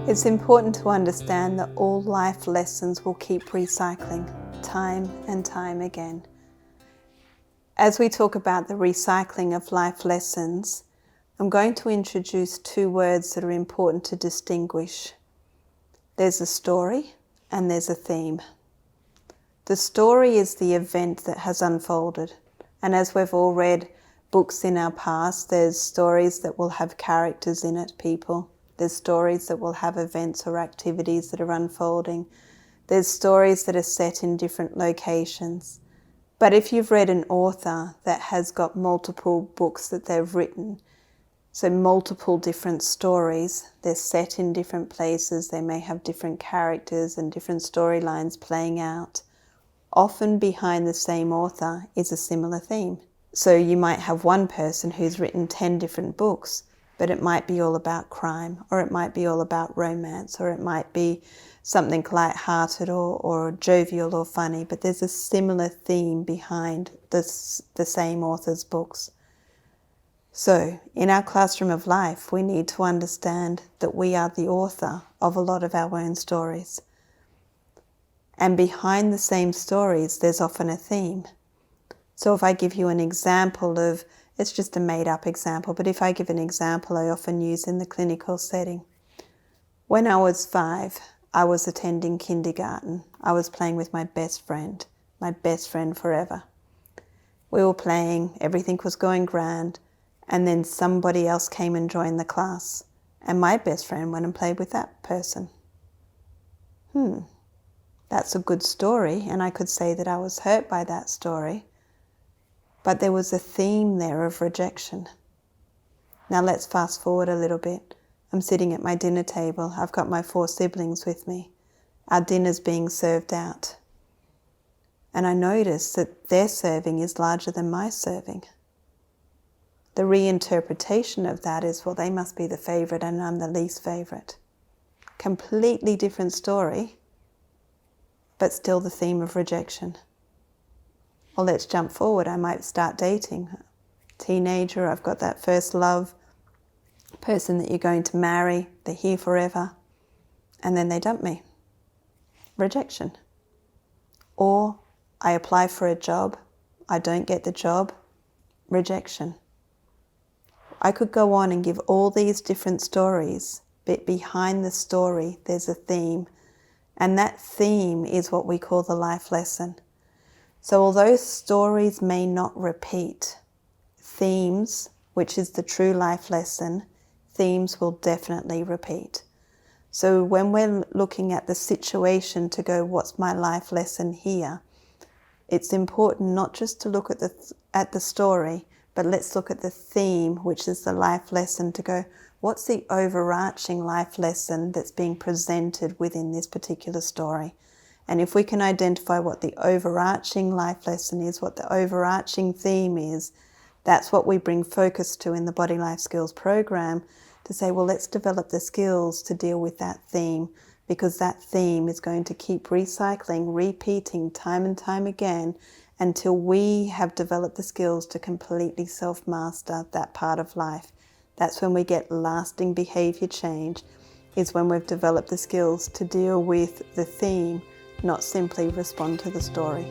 It's important to understand that all life lessons will keep recycling time and time again. As we talk about the recycling of life lessons, I'm going to introduce two words that are important to distinguish. There's a story and there's a theme. The story is the event that has unfolded, and as we've all read books in our past, there's stories that will have characters in it, people. There's stories that will have events or activities that are unfolding. There's stories that are set in different locations. But if you've read an author that has got multiple books that they've written, so multiple different stories, they're set in different places, they may have different characters and different storylines playing out. Often behind the same author is a similar theme. So you might have one person who's written 10 different books, but it might be all about crime, or it might be all about romance, or it might be something light-hearted or jovial or funny, but there's a similar theme behind the same author's books. So in our classroom of life, we need to understand that we are the author of a lot of our own stories. And behind the same stories, there's often a theme. So if I give you an example of, it's just a made-up example, but if I give an example I often use in the clinical setting. When I was 5, I was attending kindergarten. I was playing with my best friend forever. We were playing, everything was going grand, and then somebody else came and joined the class, and my best friend went and played with that person. That's a good story, and I could say that I was hurt by that story. But there was a theme there of rejection. Now let's fast forward a little bit. I'm sitting at my dinner table. I've got my 4 siblings with me. Our dinner's being served out. And I notice that their serving is larger than my serving. The reinterpretation of that is, well, they must be the favourite and I'm the least favourite. Completely different story, but still the theme of rejection. Or let's jump forward, I might start dating. Teenager, I've got that first love, person that you're going to marry, they're here forever, and then they dump me. Rejection. Or I apply for a job, I don't get the job, rejection. I could go on and give all these different stories, but behind the story there's a theme, and that theme is what we call the life lesson. So although stories may not repeat, themes, which is the true life lesson, themes will definitely repeat. So when we're looking at the situation to go, what's my life lesson here? It's important not just to look at the story, but let's look at the theme, which is the life lesson, to go, what's the overarching life lesson that's being presented within this particular story? And if we can identify what the overarching life lesson is, what the overarching theme is, that's what we bring focus to in the Body Life Skills program, to say, well, let's develop the skills to deal with that theme, because that theme is going to keep recycling, repeating time and time again until we have developed the skills to completely self-master that part of life. That's when we get lasting behaviour change, is when we've developed the skills to deal with the theme, not simply respond to the story.